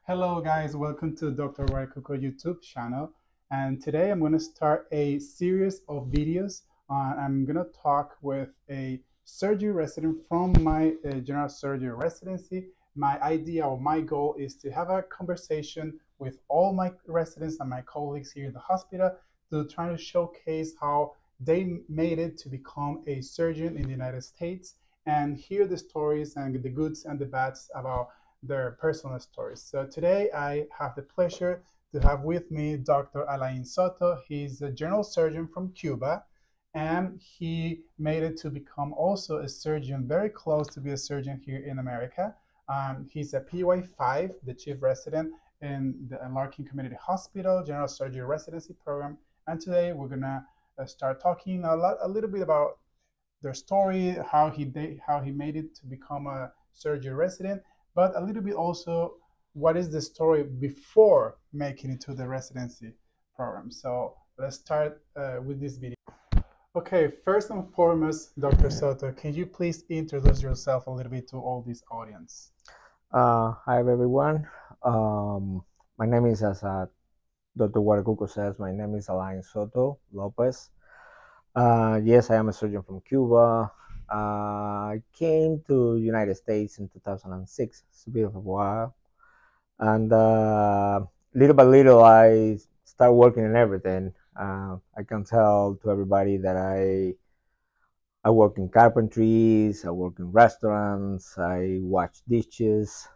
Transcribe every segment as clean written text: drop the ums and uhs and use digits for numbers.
Hello guys, welcome to Dr. Waikuko YouTube channel. And today I'm going to start a series of videos. I'm going to talk with a surgery resident from my general surgery residency. My idea or my goal is to have a conversation with all my residents and my colleagues here in the hospital to try to showcase how they made it to become a surgeon in the United States and hear the stories and the goods and the bads about their personal stories. So today I have the pleasure to have with me Dr. Alain Soto. He's a general surgeon from Cuba, and he made it to become also a surgeon, very close to be a surgeon here in America. He's a PY5, the chief resident in the Larkin Community Hospital General Surgery Residency Program. And today we're gonna start talking a little bit about their story, how he made it to become a surgery resident, but a little bit also what is the story before making it to the residency program. So let's start with this video. Okay, first and foremost, Dr. Soto, can you please introduce yourself a little bit to all this audience? Hi everyone. My name is, as Dr. Guaracuco says, my name is Alain Soto Lopez. Yes, I am a surgeon from Cuba. I came to United States in 2006. It's a bit of a while, and little by little, I start working in everything. I can tell to everybody that I work in carpentries, I work in restaurants, I wash dishes,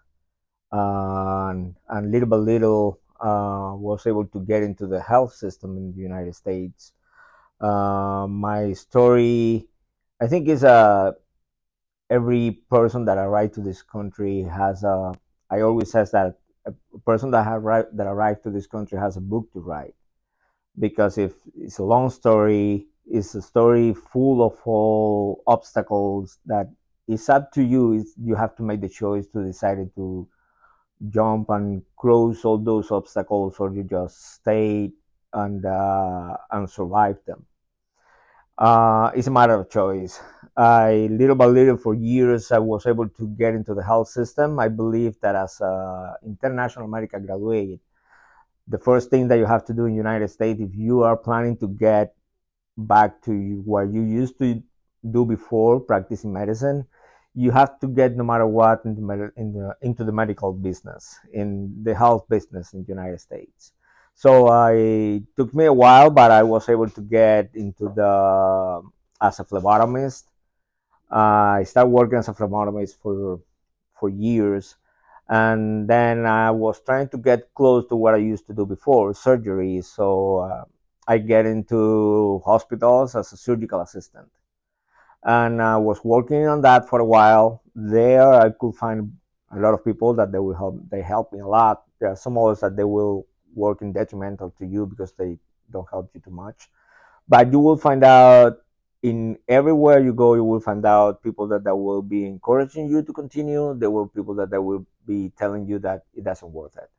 and little by little was able to get into the health system in the United States. My story, I think, is every person that arrived to this country has a. I always says that a person that arrived to this country has a book to write, because if it's a long story, it's a story full of all obstacles that it's up to you. You have to make the choice to decide to jump and cross all those obstacles, or you just stay and survive them. It's a matter of choice. I little by little for years I was able to get into the health system. I believe that as an international medical graduate, the first thing that you have to do in the United States, if you are planning to get back to what you used to do before practicing medicine, you have to get, no matter what, into the medical business, in the health business in the United States. So it took me a while, but I was able to get into the as a phlebotomist. I started working as a phlebotomist for years, and then I was trying to get close to what I used to do before, surgery. So I get into hospitals as a surgical assistant, and I was working on that for a while. There, I could find a lot of people that they will help. They help me a lot. There are some others that they will work in detrimental to you because they don't help you too much. But you will find out in everywhere you go, you will find out people that will be encouraging you to continue. There will people that will be telling you that it doesn't worth it.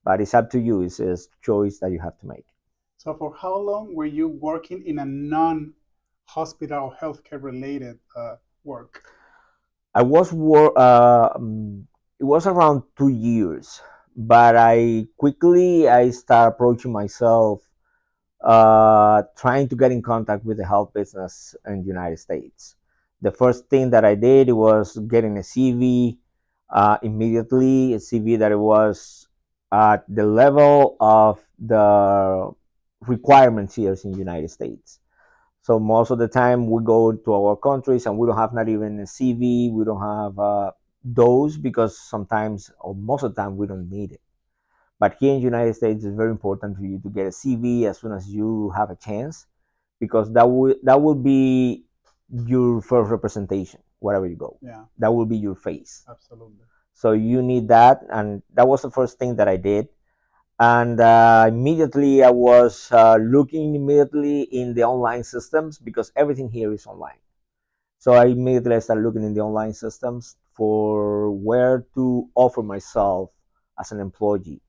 But it's up to you. It's a choice that you have to make. So for how long were you working in a non-hospital or healthcare related work? I was it was around 2 years, but I started approaching myself, trying to get in contact with the health business in the United States. The first thing that I did was getting a CV immediately, a CV that it was at the level of the requirements here in the United States. So most of the time we go to our countries and we don't have not even a CV. We don't have those because sometimes, or most of the time, we don't need it. But here in the United States, it's very important for you to get a CV as soon as you have a chance, because that will be your first representation wherever you go. Yeah, that will be your face. absolutely. So you need that, and that was the first thing that I did. And immediately I was looking immediately in the online systems, because everything here is online. So I immediately started looking in the online systems for where to offer myself as an employee,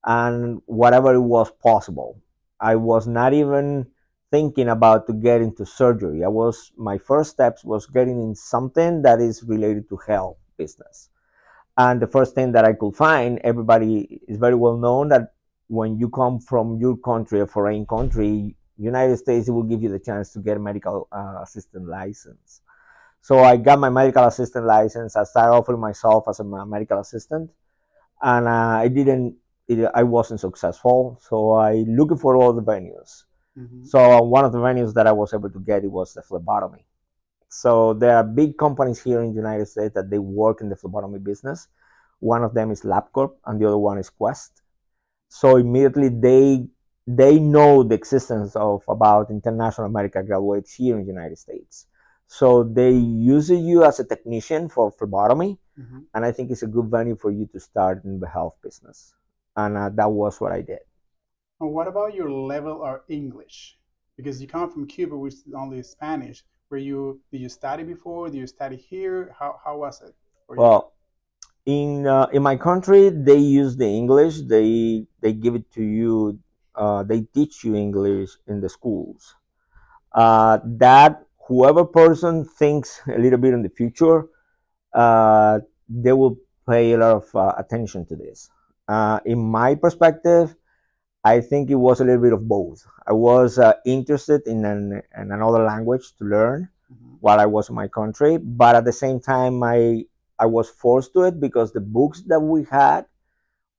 and whatever it was possible. I was not even thinking about to get into surgery. My first steps was getting in something that is related to health business. And the first thing that I could find, everybody is very well known that when you come from your country, a foreign country, United States, it will give you the chance to get a medical assistant license. So I got my medical assistant license. I started offering myself as a medical assistant, and I wasn't successful. So I looking for all the venues. Mm-hmm. So one of the venues that I was able to get, it was the phlebotomy. So there are big companies here in the United States that they work in the phlebotomy business. One of them is LabCorp, and the other one is Quest. So immediately they know the existence of about international medical graduates here in the United States. So they use you as a technician for phlebotomy, Mm-hmm. and I think it's a good venue for you to start in the health business. And that was what I did. And what about your level of English? Because you come from Cuba, which is only Spanish. Did you study before? Did you study here? How was it for you? Well, in my country, they use the English. They give it to you. They teach you English in the schools. That whoever person thinks a little bit in the future, they will pay a lot of attention to this. In my perspective, I think it was a little bit of both. I was interested in another language to learn Mm-hmm. while I was in my country, but at the same time, I was forced to it because the books that we had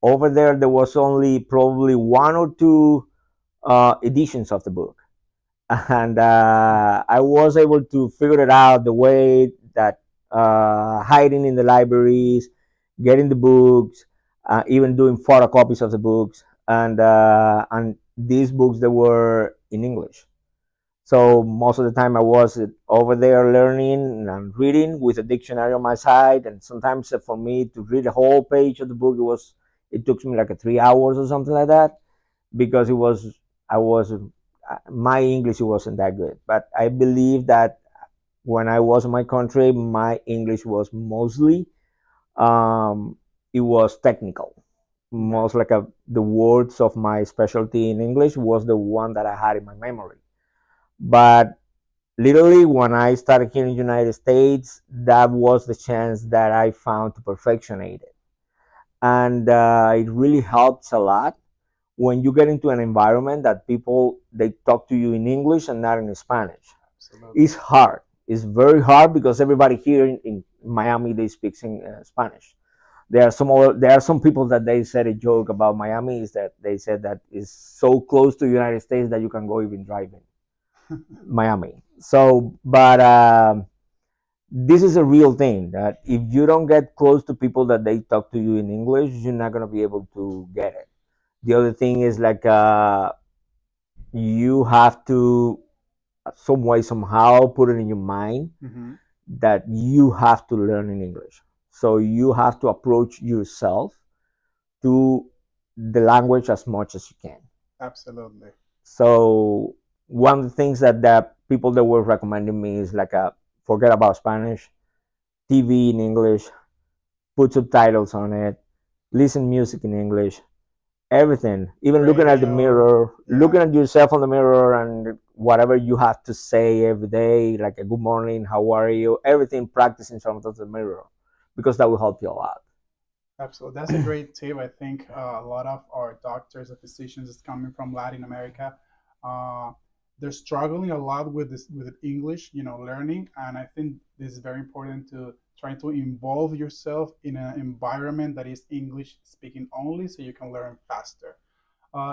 over there was only probably one or two editions of the book, and I was able to figure it out the way that hiding in the libraries, getting the books, even doing photocopies of the books, and these books that were in English. So most of the time I was over there learning and reading with a dictionary on my side, and sometimes for me to read a whole page of the book, it took me like 3 hours or something like that, because I was my English wasn't that good. But I believe that when I was in my country, my English was mostly it was technical. Okay. Most like the words of my specialty in English was the one that I had in my memory. But literally, when I started here in the United States, that was the chance that I found to perfectionate it. And it really helps a lot when you get into an environment that people, they talk to you in English and not in Spanish. Absolutely. It's hard. It's very hard because everybody here in Miami, they speak Spanish. There are some people that they said a joke about Miami, is that they said that it's so close to the United States that you can go even driving Miami. So, but this is a real thing, that if you don't get close to people that they talk to you in English, you're not gonna be able to get it. The other thing is like you have to some way somehow put it in your mind Mm-hmm. that you have to learn in English. So you have to approach yourself to the language as much as you can. Absolutely. So one of the things that the people that were recommending me is like forget about Spanish, TV in English, put subtitles on it, listen music in English, everything. Even looking at the Radio. mirror, Yeah. looking at yourself on the mirror, and whatever you have to say every day, like a good morning, how are you, everything, practice in front of the mirror, because that will help you a lot. Absolutely. That's a great tip. I think a lot of our doctors and physicians is coming from Latin America. Uh, they're struggling a lot with this with English, learning, and I think this is very important to try to involve yourself in an environment that is English speaking only, so you can learn faster.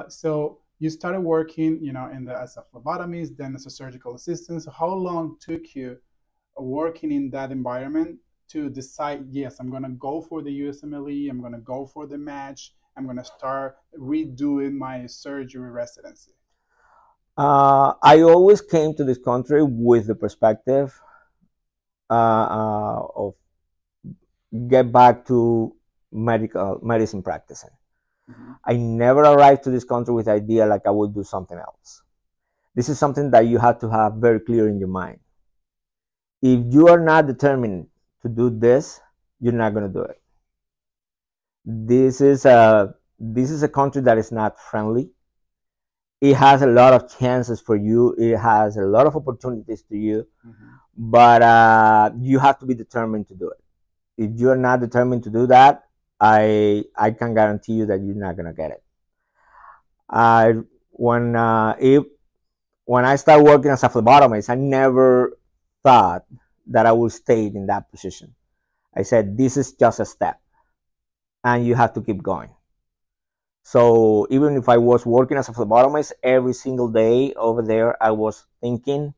So you started working, as a phlebotomist, then as a surgical assistant. So how long took you working in that environment to decide, yes, I'm going to go for the USMLE, I'm going to go for the match, I'm going to start redoing my surgery residency? I always came to this country with the perspective of get back to medical medicine practicing. Mm-hmm. I never arrived to this country with the idea like I would do something else. This is something that you have to have very clear in your mind. If you are not determined to do this, you're not going to do it. This is a country that is not friendly. It has a lot of chances for you. It has a lot of opportunities to you, Mm-hmm. but you have to be determined to do it. if you're not determined to do that, I can guarantee you that you're not gonna get it. I when if when I started working as a phlebotomist, I never thought that I would stay in that position. I said this is just a step, and you have to keep going. So even if I was working as a phlebotomist every single day over there, I was thinking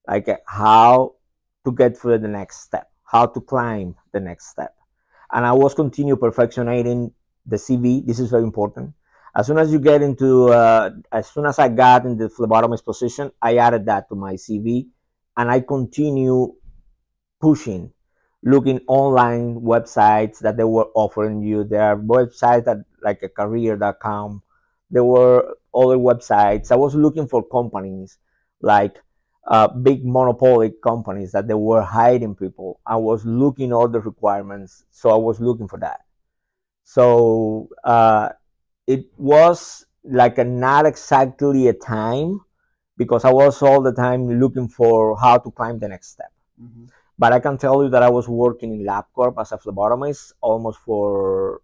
like how to get through the next step, how to climb the next step. And I was continue perfectioning the CV. This is very important. As soon as you get into, as soon as I got in the phlebotomist position, I added that to my CV, and I continue pushing, looking online websites that they were offering you. There are websites that like a career.com. There were other websites. I was looking for companies like big monopoly companies that they were hiring people. I was looking all the requirements, so I was looking for that. So it was like not exactly a time because I was all the time looking for how to climb the next step. Mm-hmm. But I can tell you that I was working in LabCorp as a phlebotomist almost for,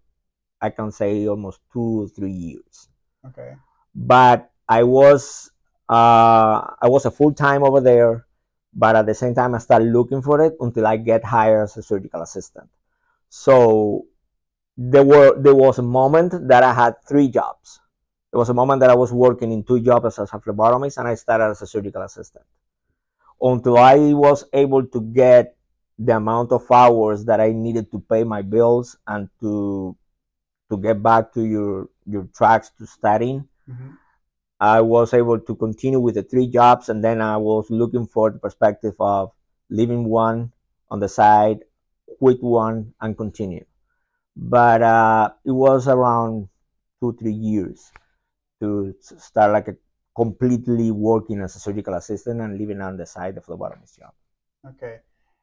I can say, almost 2 or 3 years. Okay. But I was a full time over there, but at the same time I started looking for it until I get hired as a surgical assistant. So there was a moment that I had 3 jobs. There was a moment that I was working in 2 jobs as a phlebotomist, and I started as a surgical assistant until I was able to get the amount of hours that I needed to pay my bills and to get back to your tracks to studying. Mm-hmm. I was able to continue with the 3 jobs, and then I was looking for the perspective of leaving one on the side, quit one, and continue. But it was around 2 3 years to start like a completely working as a surgical assistant and living on the side the phlebotomist job. Okay.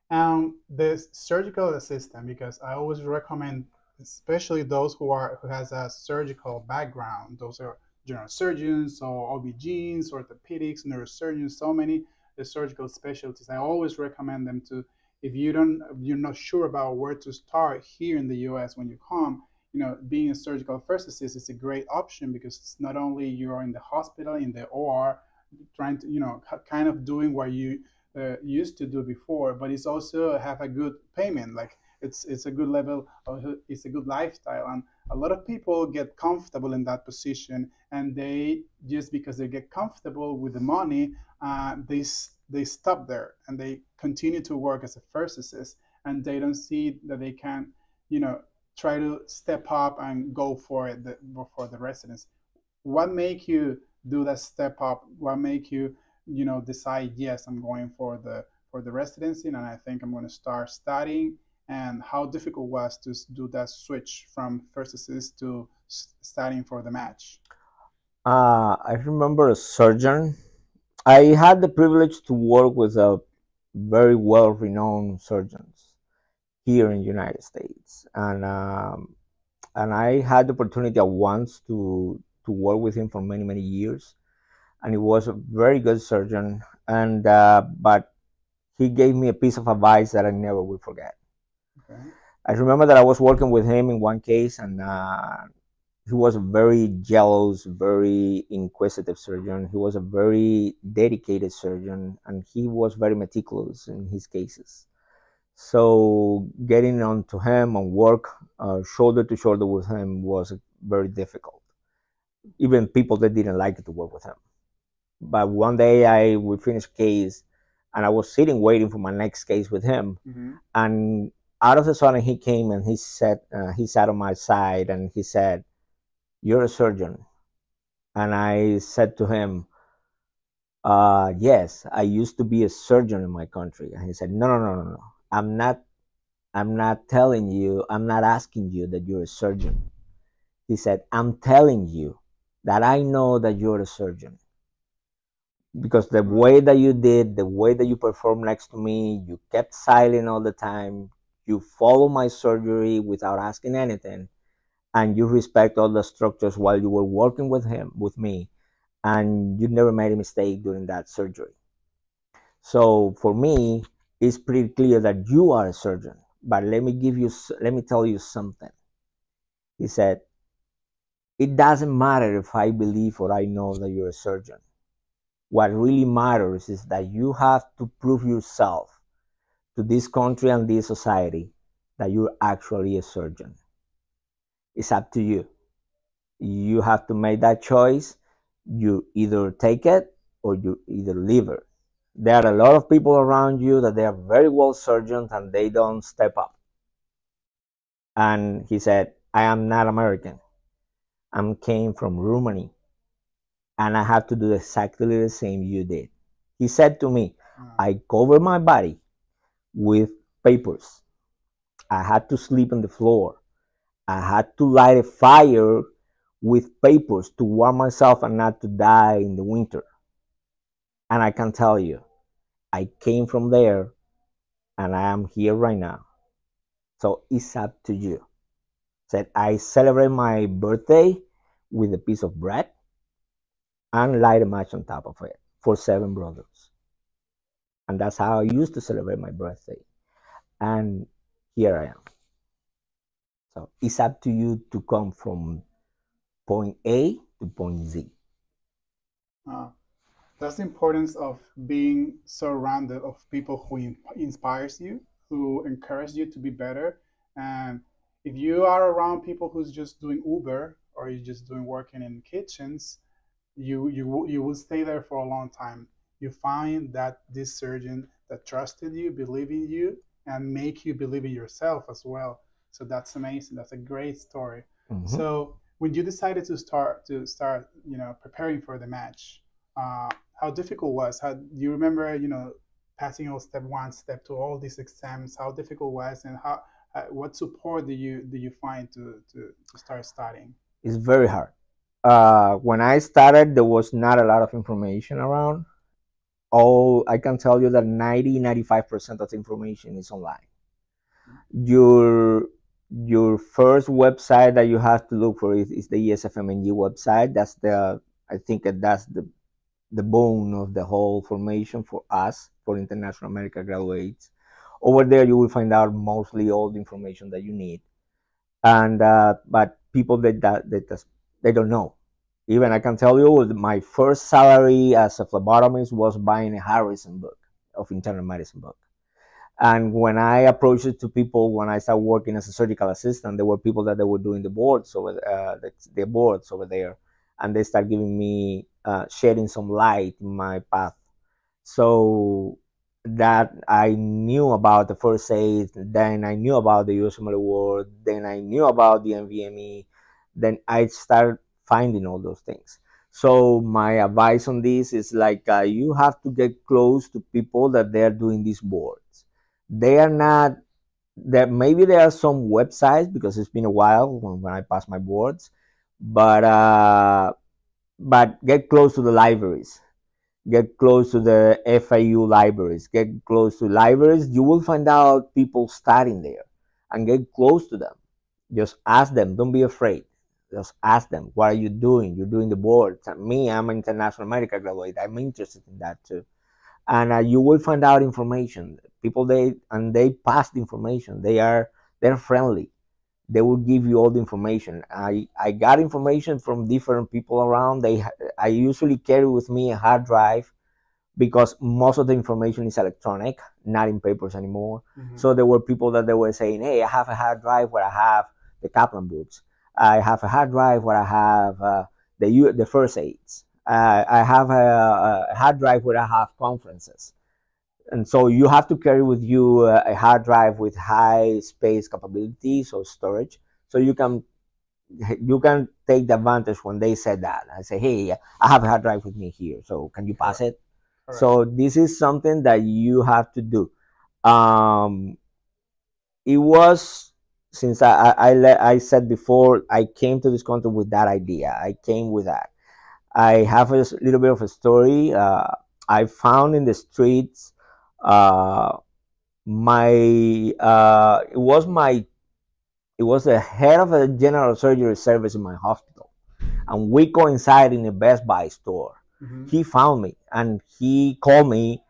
The surgical assistant, because I always recommend, especially those who has a surgical background. Those are general surgeons or OB-GYNs, orthopedics, neurosurgeons, so many the surgical specialties. I always recommend them to, if you're not sure about where to start here in the US when you come, being a surgical first assist is a great option because it's not only you're in the hospital, in the OR, trying to, kind of doing what you used to do before, but it's also have a good payment. Like it's a good level of, it's a good lifestyle, and a lot of people get comfortable in that position, and they just because they get comfortable with the money, they stop there and they continue to work as a first assist, and they don't see that they can, try to step up and go for it for the residence. What make you do that step up? What make you, decide, yes, I'm going for the residency, and I think I'm going to start studying? And how difficult was to do that switch from first assist to studying for the match? I remember a surgeon. I had the privilege to work with a very well-renowned surgeons here in the United States, and I had the opportunity at once to work with him for many years, and he was a very good surgeon. And but he gave me a piece of advice that I never will forget. Okay. I remember that I was working with him in one case, and he was a very jealous, very inquisitive surgeon. He was a very dedicated surgeon, and he was very meticulous in his cases. So getting onto him and work shoulder to shoulder with him was very difficult. Even people that didn't like it to work with him. But one day we finished a case, and I was sitting waiting for my next case with him, mm-hmm. And out of the sudden he came and he sat on my side and he said, "You're a surgeon." And I said to him, "Yes, I used to be a surgeon in my country." And he said, "No. I'm not telling you, I'm not asking you that you're a surgeon." He said, "I'm telling you that I know that you're a surgeon. Because the way that you did, the way that you performed next to me, you kept silent all the time, you follow my surgery without asking anything, and you respect all the structures while you were working with me, and you never made a mistake during that surgery. So for me, it's pretty clear that you are a surgeon but let me tell you something. He said, it doesn't matter if I believe or I know that you're a surgeon. What really matters is that you have to prove yourself to this country and this society that you're actually a surgeon. It's up to you. You have to make that choice. You either take it or you either leave it. There are a lot of people around you that they are very well surgeons and they don't step up. And he said, I am not American. I came from Romania and I have to do exactly the same you did. He said to me, I cover my body with papers. I had to sleep on the floor. I had to light a fire with papers to warm myself and not to die in the winter. And I can tell you, I came from there and I am here right now. So it's up to you. Said I celebrate my birthday with a piece of bread and light a match on top of it for 7 brothers. And that's how I used to celebrate my birthday. And here I am. So it's up to you to come from point A to point Z. That's the importance of being surrounded of people who inspires you, who encourage you to be better. And if you are around people who's just doing Uber or you're just doing working in kitchens, you will stay there for a long time. You find that this surgeon that trusted you, believe in you, and make you believe in yourself as well. So that's amazing. That's a great story. Mhm. So when you decided to start preparing for the match, how difficult was? How do you remember passing all step 1, step 2, all these exams? How difficult was, and how what support do you find to start studying? It's very hard. When I started, there was not a lot of information around. All I can tell you that 95% of the information is online. Your first website that you have to look for is the ESFMNG website. That's I think that's the bone of the whole formation for us, for international medical graduates. Over there, you will find out mostly all the information that you need. And but people that they don't know. Even I can tell you, my first salary as a phlebotomist was buying a Harrison book of internal medicine book. And when I approached it to people, when I started working as a surgical assistant, there were people that they were doing the boards over the boards over there, and they started giving me shedding some light in my path. So that I knew about the first aid, then I knew about the USML award, then I knew about the NVME, then I started finding all those things. So my advice on this is like you have to get close to people that they're doing these boards. They are not there. Maybe there are some websites because it's been a while when I passed my boards, but get close to the libraries. Get close to the FIU libraries. Get close to libraries. You will find out people studying there, and get close to them. Just ask them. Don't be afraid. Just ask them, what are you doing? You're doing the boards. Me, I'm an international medical graduate. I'm interested in that too. And you will find out information. People they pass the information. They're friendly. They will give you all the information. I got information from different people around. I usually carry with me a hard drive because most of the information is electronic, not in papers anymore. Mm-hmm. So there were people that they were saying, hey, I have a hard drive where I have the Kaplan books. I have a hard drive where I have the first aids. I have a hard drive where I have conferences. And so you have to carry with you a hard drive with high space capabilities or storage, so you can take the advantage when they said that. I say, hey, I have a hard drive with me here, so can you pass it? Correct. So this is something that you have to do. It was, since I said before, I came to this country with that idea. I came with that. I have a little bit of a story. I found in the streets it was the head of a general surgery service in my hospital, and we coincided in a Best Buy store. Mm-hmm. He found me and he called me,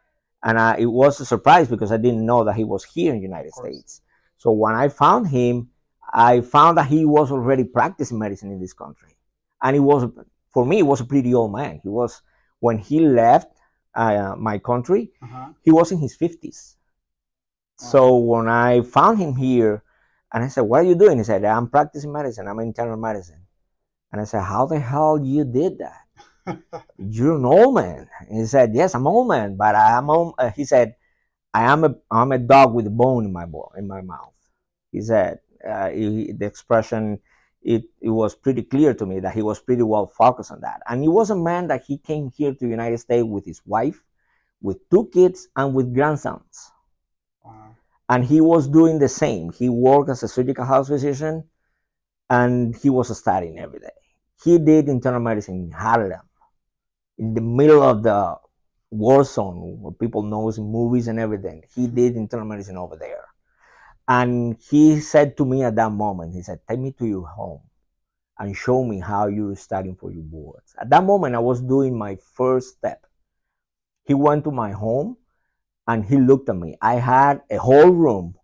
and it was a surprise because I didn't know that he was here in the United States. So when I found him, I found that he was already practicing medicine in this country, and he was, for me, he was a pretty old man. He was, when he left my country, Uh-huh. he was in his 50s. Wow. So when I found him here, and I said, "What are you doing?" He said, "I'm practicing medicine. I'm in internal medicine." And I said, "How the hell you did that? You're an old man." And he said, "Yes, I'm old man, but I'm old." He said, I'm a dog with a bone in in my mouth." He said, the expression, it was pretty clear to me that he was pretty well focused on that. And he was a man that he came here to the United States with his wife, with two kids, and with grandsons. Wow. And he was doing the same. He worked as a surgical house physician, and he was studying every day. He did internal medicine in Harlem, in the middle of the war zone, where people knows in movies and everything. He did internal medicine over there. And he said to me at that moment, he said, "Take me to your home and show me how you're studying for your boards." At that moment, I was doing my first step. He went to my home and he looked at me. I had a whole room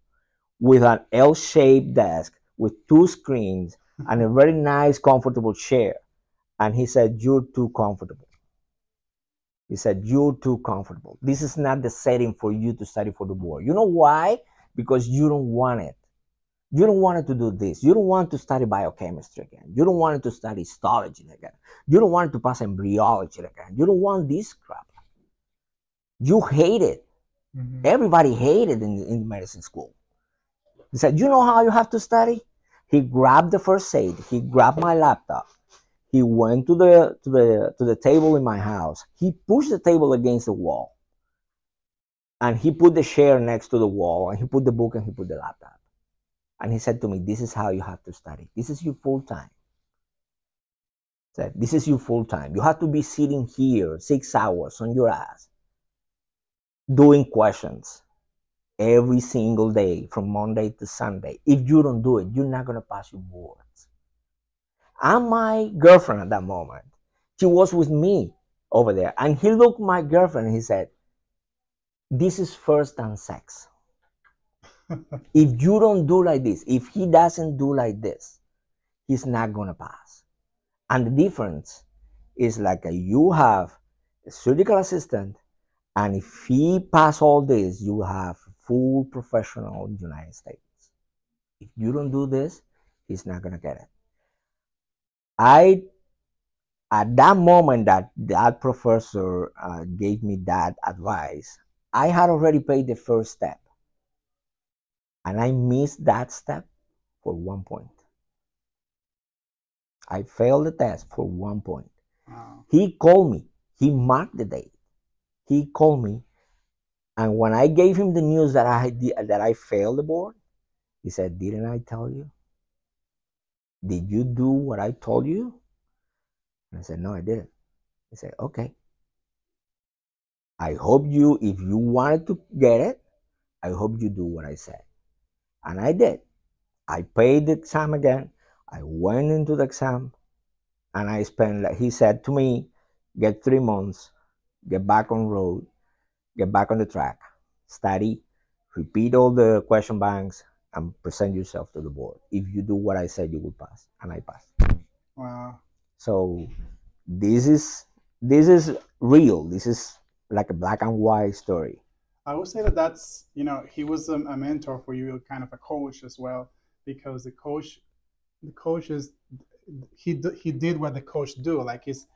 with an L-shaped desk with two screens and a very nice, comfortable chair. And he said, "You're too comfortable." He said, "You're too comfortable. This is not the setting for you to study for the board. You know why? Because you don't want it. You don't want to do this. You don't want to study biochemistry again. You don't want to study histology again. You don't want to pass embryology again. You don't want this crap. You hate it. Mm-hmm. Everybody hated in medicine school." He said, "You know how you have to study?" He grabbed the first aid. He grabbed my laptop. He went to the table in my house. He pushed the table against the wall, and he put the chair next to the wall, and he put the book and he put the laptop. And he said to me, "This is how you have to study. This is your full time." Said, "This is your full time. You have to be sitting here 6 hours on your ass doing questions every single day from Monday to Sunday. If you don't do it, you're not going to pass your boards." And my girlfriend at that moment, she was with me over there. And he looked at my girlfriend and he said, "This is first and sex. If you don't do like this, if he doesn't do like this, he's not going to pass." And the difference is like you have a surgical assistant, and if he pass all this, you have full professional in the United States. If you don't do this, he's not going to get it. I At that moment that that professor gave me that advice, I had already paid the first step, and I missed that step for 1 point. I failed the test for 1 point. Wow. He called me. He marked the date. He called me, and when I gave him the news that I failed the board, he said, "Didn't I tell you? Did you do what I told you?" And I said, "No, I didn't." He said, "Okay. I hope you, if you wanted to get it, I hope you do what I said." And I did. I paid the exam again. I went into the exam, and I spent, like he said to me, "Get 3 months, get back on road, get back on the track, study, repeat all the question banks, and present yourself to the board. If you do what I said, you will pass." And I passed. Wow. So this is this is real. This is like a black and white story. I would say that that's, he was a mentor for you, kind of a coach as well, because the coach is, he did what the coach do, like is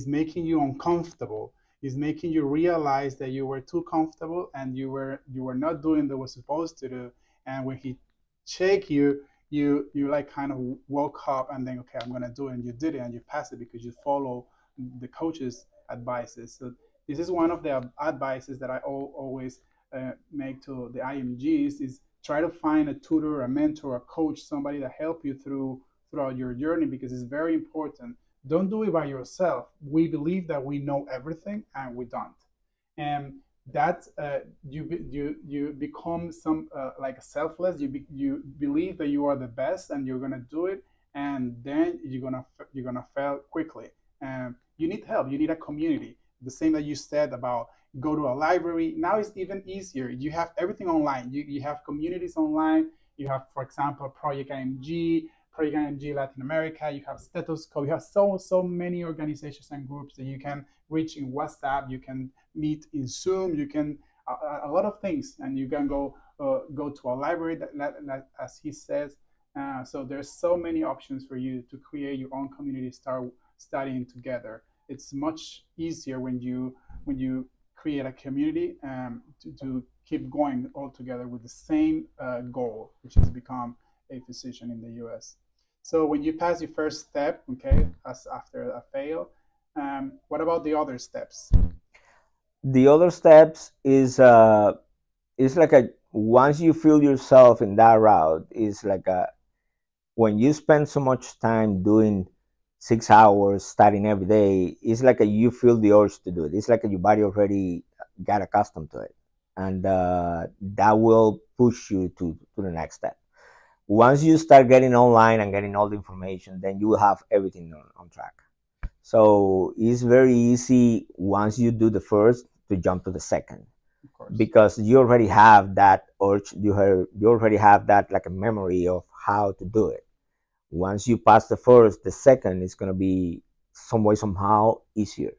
making you uncomfortable, is making you realize that you were too comfortable and you were not doing what was supposed to do. And when he check you, you like kind of woke up and then, okay, I'm gonna do it, and you did it and you passed it because you follow the coach's advices. So this is one of the advices that I always make to the IMGs, is try to find a tutor, a mentor, a coach, somebody that help you throughout your journey, because it's very important. Don't do it by yourself. We believe that we know everything, and we don't. And that you become some like selfless. You believe that you are the best and you're gonna do it, and then you're gonna fail quickly. And you need help. You need a community. The same that you said about go to a library. Now it's even easier. You have everything online. You have communities online. You have, for example, Project IMG Latin America. You have Stethoscope. You have so many organizations and groups that you can reach in WhatsApp. You can meet in Zoom. You can a lot of things, and you can go to a library as he says. So there's so many options for you to create your own community, start studying together. It's much easier when you create a community to keep going all together with the same goal, which is become a physician in the U.S. So when you pass your first step, okay, as after a fail, what about the other steps? The other steps is like a once you feel yourself in that route is like a when you spend so much time doing 6 hours studying every day, it's like a, you feel the urge to do it. It's like a, your body already got accustomed to it, and that will push you to the next step. Once you start getting online and getting all the information, then you have everything on track. So it's very easy once you do the first to jump to the second Of course. because you already have that urge. You already have that like a memory of how to do it. Once you pass the first, the second is going to be some way somehow easier.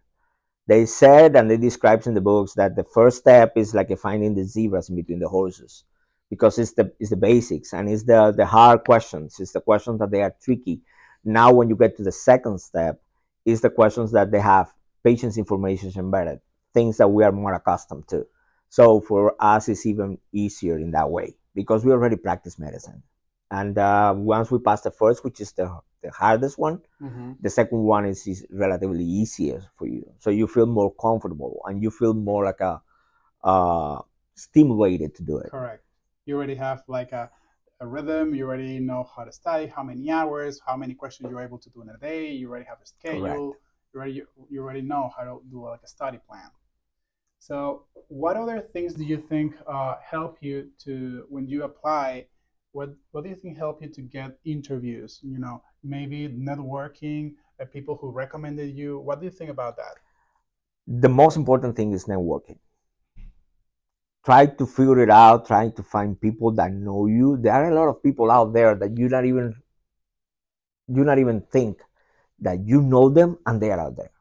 They said and they describes in the books that the first step is like finding the zebras in between the horses because it's the basics and it's the hard questions. It's the questions that they are tricky. Now when you get to the second step, it's the questions that they have patient's information embedded, things that we are more accustomed to. So for us, it's even easier in that way because we already practice medicine. And once we pass the first, which is the hardest one, the second one is relatively easier for you. So you feel more comfortable and you feel more like stimulated to do it. Correct. You already have like a rhythm. You already know how to study, how many hours, how many questions you're able to do in a day. You already have a schedule. Correct. You already know how to do like a study plan. So, what other things do you think help you to when you apply? What do you think help you to get interviews? Maybe networking, people who recommended you. What do you think about that? The most important thing is networking. Try to figure it out, trying to find people that know you. There are a lot of people out there that you not even think that you know them and they are out there.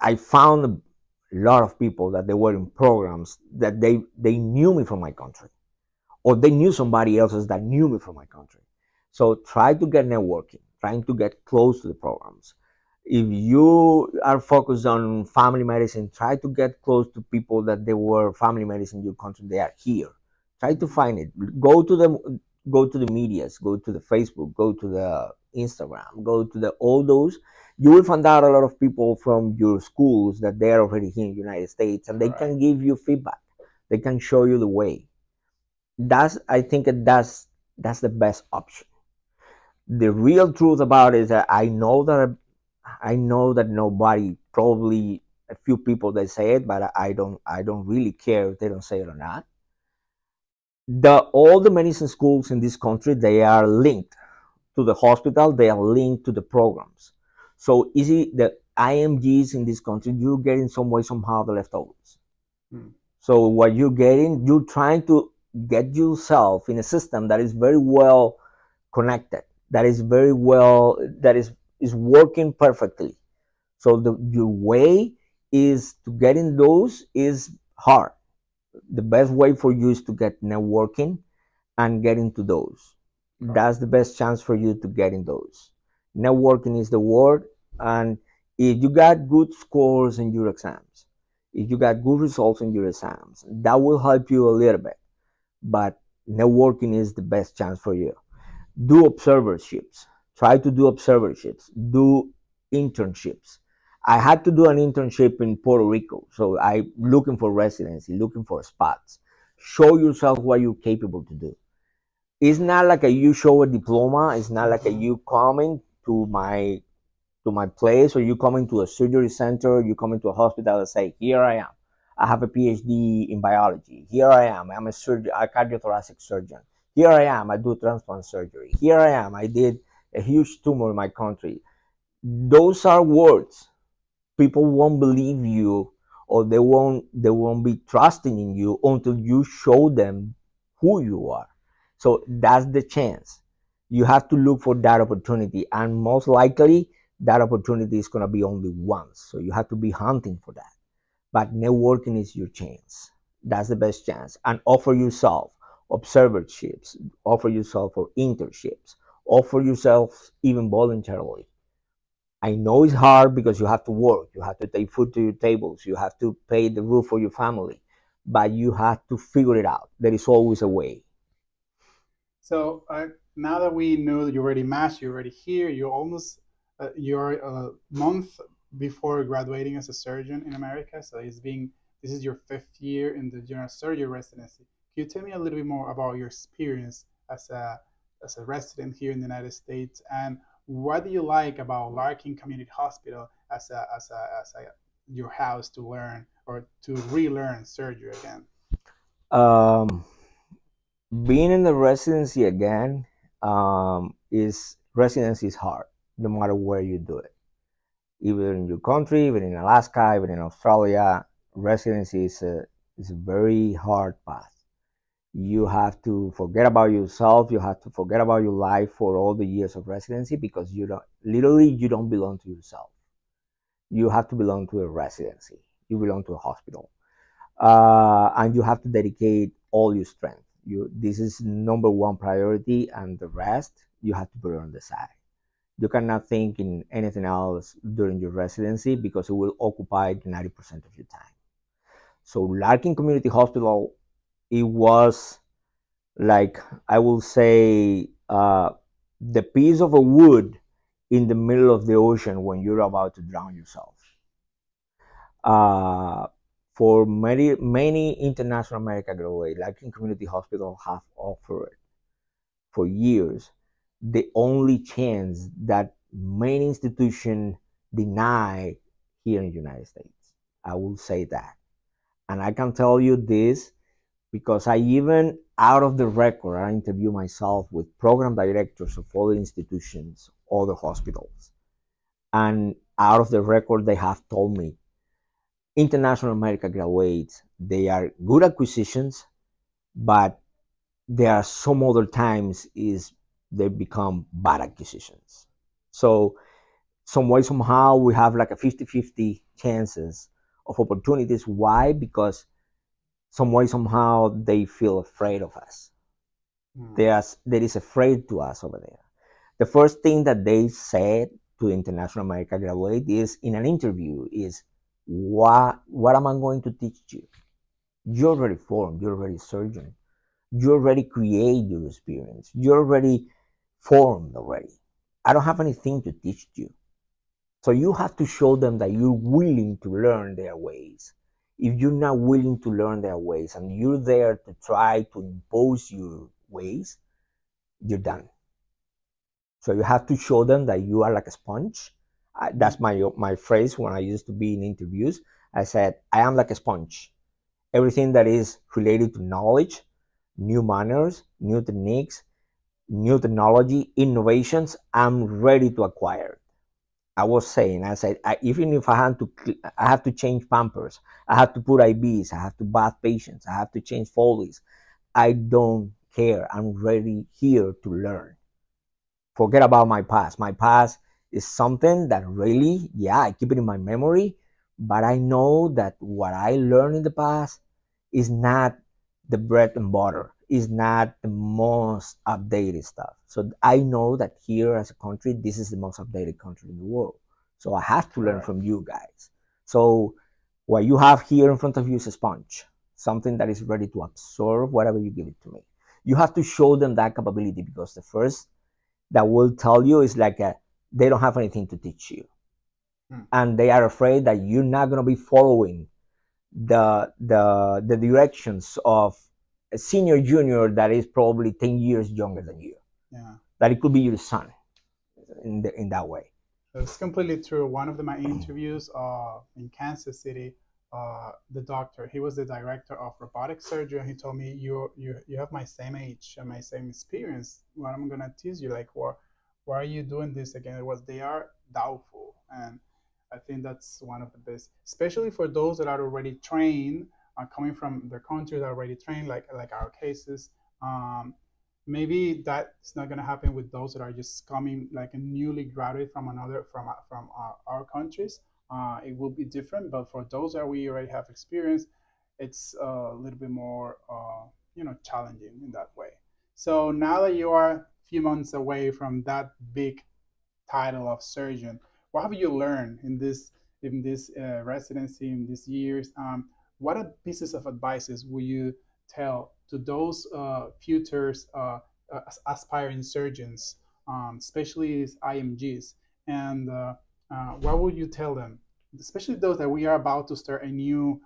I found a lot of people that they were in programs that they knew me from my country or they knew somebody else's that knew me from my country. So try to get networking, trying to get close to the programs. If you are focused on family medicine, try to get close to people that they were family medicine in your country. They are here. Try to find it. Go to the medias, go to the Facebook, go to the Instagram, go to the all those. You will find out a lot of people from your schools that they are already here in the United States, and they Right. can give you feedback. They can show you the way. I think that's the best option. The real truth about it is that I know that nobody, probably a few people that say it, but I don't really care if they don't say it or not. All the medicine schools in this country, they are linked to the hospital, they are linked to the programs. So easy the IMGs in this country, you're getting some way somehow the leftovers. Hmm. So what you're getting, you're trying to get yourself in a system that is very well connected, that is working perfectly. So your way is to get in those is hard. The best way for you is to get networking and get into those. That's the best chance for you to get in those. Networking is the word, and if you got good scores in your exams, if you got good results in your exams, that will help you a little bit. But networking is the best chance for you. Do observerships. Try to do observerships. Do internships. I had to do an internship in Puerto Rico, so I looking for residency, looking for spots. Show yourself what you're capable to do. It's not like you show a diploma. It's not like you coming to my place or you coming to a surgery center. You coming to a hospital and say, "Here I am. I have a PhD in biology. Here I am. I'm a cardiothoracic surgeon. Here I am. I do transplant surgery. Here I am. I did a huge tumor in my country." Those are words. People won't believe you or they won't be trusting in you until you show them who you are. So that's the chance. You have to look for that opportunity, and most likely that opportunity is going to be only once. So you have to be hunting for that. But networking is your chance. That's the best chance. And offer yourself observerships, offer yourself for internships, offer yourself even voluntarily. I know it's hard because you have to work, you have to take food to your tables, you have to pay the roof for your family, but you have to figure it out. There is always a way. So now that we know that you're already matched, you're already here, you're a month before graduating as a surgeon in America. So this is your fifth year in the general surgery residency. Can you tell me a little bit more about your experience as a resident here in the United States, and what do you like about Larkin Community Hospital as your house to learn or to relearn surgery again? Um, Being in the residency again, is residency is hard, no matter where you do it. Even in your country, even in Alaska, even in Australia, residency is a very hard path. You have to forget about yourself. You have to forget about your life for all the years of residency, because you don't belong to yourself. You have to belong to a residency. You belong to a hospital, and you have to dedicate all your strength. This is number one priority, and the rest you have to put it on the side. You cannot think in anything else during your residency, because it will occupy 90% of your time. So Larkin Community Hospital, it was like, I will say, the piece of a wood in the middle of the ocean when you're about to drown yourself. Uh, for many international American graduates, Larkin Community Hospital have offered for years the only chance that many institutions deny here in the United States. I will say that. And I can tell you this because I even, out of the record, I interview myself with program directors of other institutions, other hospitals. And out of the record, they have told me international American graduates, they are good acquisitions, but there are some other times is they become bad acquisitions. So some way, somehow, we have like a 50-50 chances of opportunities. Why? Because some way, somehow, they feel afraid of us. There is afraid to us over there. The first thing that they said to international American graduate is in an interview is, what am I going to teach you? You're already formed, you're already surgeon, you already create your experience, you're already formed already. I don't have anything to teach you. So you have to show them that you're willing to learn their ways. If you're not willing to learn their ways and you're there to try to impose your ways, you're done. So you have to show them that you are like a sponge. That's my phrase when I used to be in interviews. I said, I am like a sponge. Everything that is related to knowledge, new manners, new techniques, new technology, innovations, I'm ready to acquire. I was saying, I said, even if I have to change Pampers, I have to put IVs, I have to bath patients, I have to change Foley's. I don't care. I'm ready here to learn. Forget about my past. My past is something that really, yeah, I keep it in my memory, but I know that what I learned in the past is not the bread and butter, is not the most updated stuff. So I know that here as a country, this is the most updated country in the world. So I have to learn from you guys. So what you have here in front of you is a sponge, something that is ready to absorb whatever you give it to me. You have to show them that capability, because the first that will tell you is like they don't have anything to teach you, and they are afraid that you're not going to be following the directions of a senior junior that is probably 10 years younger than you. Yeah. That it could be your son in that way. It's completely true. One of my interviews in Kansas City, the doctor, he was the director of robotic surgery, and he told me, you have my same age and my same experience. What I'm gonna teach you, like, why are you doing this again? It was, they are doubtful, and I think that's one of the best, especially for those that are already trained, coming from their countries already trained, like our cases. Um, Maybe that's not going to happen with those that are just coming like a newly graduated from another from our countries. It will be different, but for those that we already have experience, it's a little bit more challenging in that way. So now that you are a few months away from that big title of surgeon, what have you learned in this residency in these years? What are pieces of advices will you tell to those futures aspiring surgeons, especially IMGs? And what would you tell them, especially those that we are about to start a new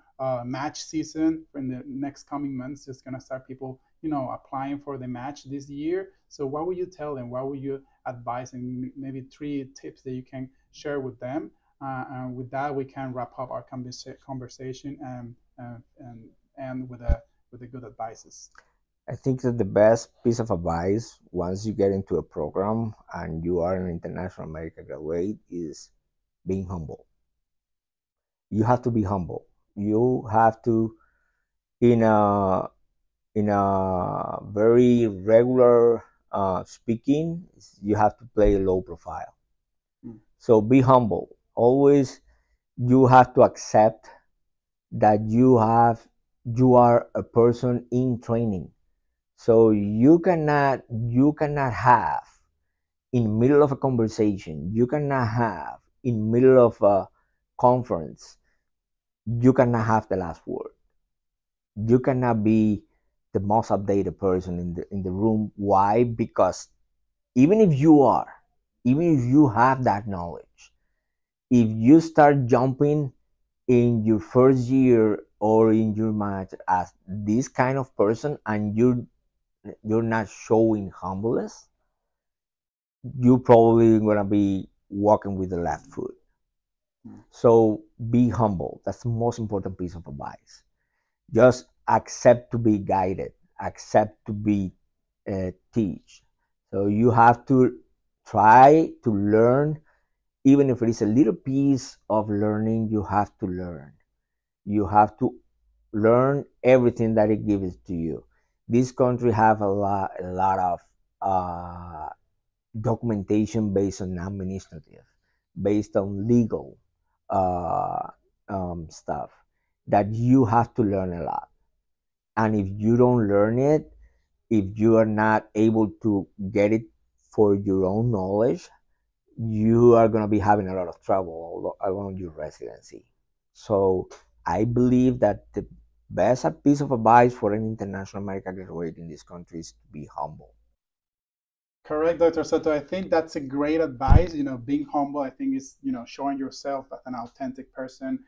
match season in the next coming months? It's gonna start people, applying for the match this year. So what would you tell them? What would you advise, and maybe three tips that you can share with them? And with that, we can wrap up our conversation and end with the good advices. I think that the best piece of advice once you get into a program and you are an international medical graduate is being humble. You have to be humble. You have to, in a very regular speaking, you have to play a low profile. So be humble. Always, you have to accept that you are a person in training. So you cannot have in the middle of a conversation, you cannot have in the middle of a conference, you cannot have the last word. You cannot be the most updated person in the room. Why? Because even if you are, even if you have that knowledge, if you start jumping in your first year or in your match as this kind of person and you're not showing humbleness, you're probably gonna be walking with the left foot. So be humble. That's the most important piece of advice. Just accept to be guided, accept to be teach. So you have to try to learn, even if it is a little piece of learning. You have to learn. You have to learn everything that it gives to you. This country have a lot of documentation based on administrative, based on legal uh, stuff that you have to learn a lot. And if you don't learn it, if you are not able to get it for your own knowledge, you are going to be having a lot of trouble along your residency. So I believe that the best piece of advice for an international medical graduate in this country is to be humble. Correct, Dr. Soto. I think that's a great advice. Being humble, I think, is, showing yourself as an authentic person,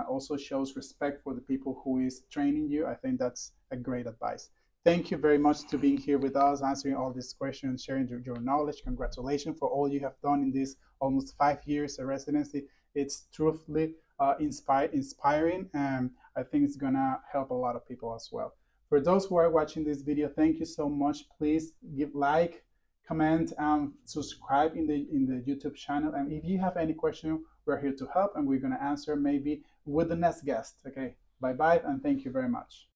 also shows respect for the people who is training you. I think that's a great advice. Thank you very much to being here with us, answering all these questions, sharing your knowledge. Congratulations for all you have done in these almost 5 years of residency. It's truthfully inspiring, and I think it's gonna help a lot of people as well. For those who are watching this video, thank you so much. Please give like, comment, and subscribe in the YouTube channel. And if you have any question, we're here to help, and we're gonna answer maybe with the next guest. Okay, bye bye, and thank you very much.